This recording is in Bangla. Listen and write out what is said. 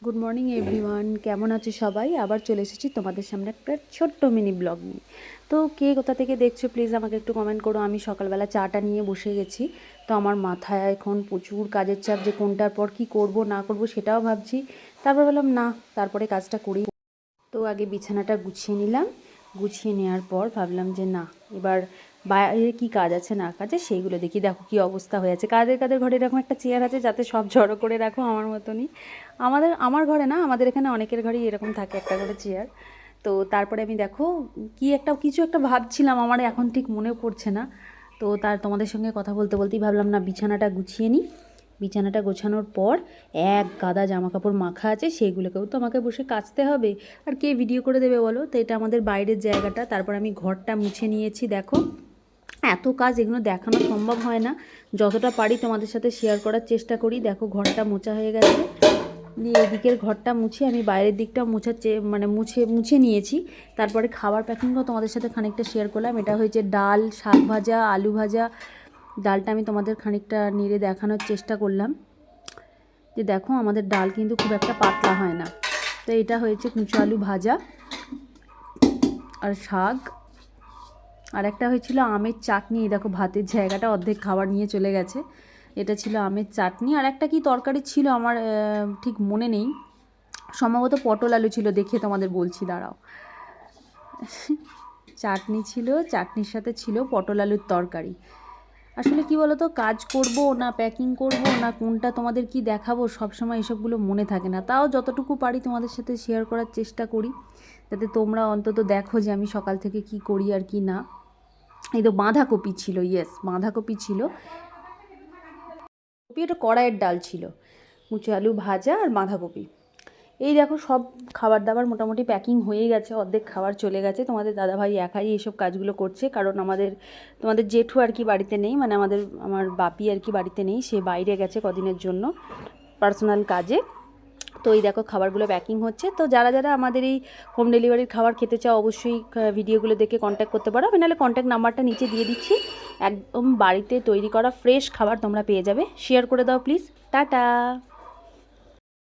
গুড মর্নিং এভরিওয়ান, কেমন আছো সবাই? আবার চলে এসেছি তোমাদের সামনে একটা ছোট্ট মিনি ব্লগ নিয়ে। তো কে কোথা থেকে দেখছো প্লিজ আমাকে একটু কমেন্ট করো। আমি সকালবেলা চাটা নিয়ে বসে গেছি। তো আমার মাথায় এখন প্রচুর কাজের চাপ, যে কোনটার পর কি করব না করব সেটাও ভাবছি। তারপর বললাম না, তারপরে কাজটা করি। তো আগে বিছানাটা গুছিয়ে নিলাম। গুছিয়ে নেওয়ার পর ভাবলাম যে না, এবার বাইরে কী কাজ আছে না কাজ আছে সেইগুলো দেখি। দেখো কী অবস্থা হয়ে আছে। কাদের কাদের ঘরে এরকম একটা চেয়ার আছে যাতে সব জড়ো করে রাখো? আমার মতনই। আমার ঘরে না, আমাদের এখানে অনেকের ঘরেই এরকম থাকে একটা করে চেয়ার। তো তারপরে আমি দেখো কিছু একটা ভাবছিলাম, আমার এখন ঠিক মনে পড়ছে না। তো তোমাদের সঙ্গে কথা বলতে বলতেই ভাবলাম না, বিছানাটা গুছিয়ে নিই। বিছানাটা গোছানোর পর এক গাদা জামাকাপড় মাখা আছে, সেইগুলোকেও তো আমাকে বসে কাচতে হবে। আর কে ভিডিও করে দেবে বলো? তো এটা আমাদের বাইরের জায়গাটা। তারপর আমি ঘরটা মুছে নিয়েছি। দেখো এত কাজ, এগুলো দেখানো সম্ভব হয় না। যতটা পারি তোমাদের সাথে শেয়ার করার চেষ্টা করি। দেখো ঘরটা মোছা হয়ে গেছে। দিয়ে এদিকের ঘরটা মুছে আমি বাইরের দিকটা মুছে নিয়েছি। তারপরে খাবার প্যাকিংও তোমাদের সাথে খানিকটা শেয়ার করলাম। এটা হয়েছে ডাল, শাক ভাজা, আলু ভাজা। ডালটা আমি তোমাদের খানিকটা নেড়ে দেখানোর চেষ্টা করলাম যে দেখো আমাদের ডাল কিন্তু খুব একটা পাতলা হয় না। তো এটা হয়েছে কুচো আলু ভাজা আর শাক। আর একটা হয়েছিল আমের চাটনি। দেখো ভাতের জায়গাটা অর্ধেক খাবার নিয়ে চলে গেছে। এটা ছিল আমের চাটনি। আর একটা কি তরকারি ছিল আমার ঠিক মনে নেই, সম্ভবত পটল আলু ছিল, দেখে তোমাদের বলছি দাঁড়াও। চাটনি ছিল, চাটনির সাথে ছিল পটল আলুর তরকারি। আসলে কি বলো তো, কাজ করব না প্যাকিং করব না কোনটা তোমাদের কি দেখাবো, সবসময় এসবগুলো মনে থাকে না। তাও যতটুকু পারি তোমাদের সাথে শেয়ার করার চেষ্টা করি, যাতে তোমরা অন্তত দেখো যে আমি সকাল থেকে কি করি আর কি না। এই তো বাঁধাকপি ছিল, বাঁধাকপি ছিল। কপি, এটা কড়াইয়ের ডাল ছিল, কুচো আলু ভাজা আর বাঁধাকপি। এই দেখো সব খাবার দাবার মোটামুটি প্যাকিং হয়ে গেছে, অর্ধেক খাবার চলে গেছে। তোমাদের দাদাভাই একাই এইসব কাজগুলো করছে, কারণ তোমাদের জেঠু আর কি বাড়িতে নেই, মানে আমার বাপি আর কি বাড়িতে নেই, সে বাইরে গেছে কদিনের জন্য পার্সোনাল কাজে। তো এই দেখো খাবারগুলো প্যাকিং হচ্ছে। তো যারা যারা আমাদের এই হোম ডেলিভারির খাবার খেতে চাও অবশ্যই ভিডিওগুলো দেখে কন্ট্যাক্ট করতে পারো। আমি নাহলে কন্ট্যাক্ট নাম্বারটা নিচে দিয়ে দিচ্ছি। একদম বাড়িতে তৈরি করা ফ্রেশ খাবার তোমরা পেয়ে যাবে। শেয়ার করে দাও প্লিজ। টাটা।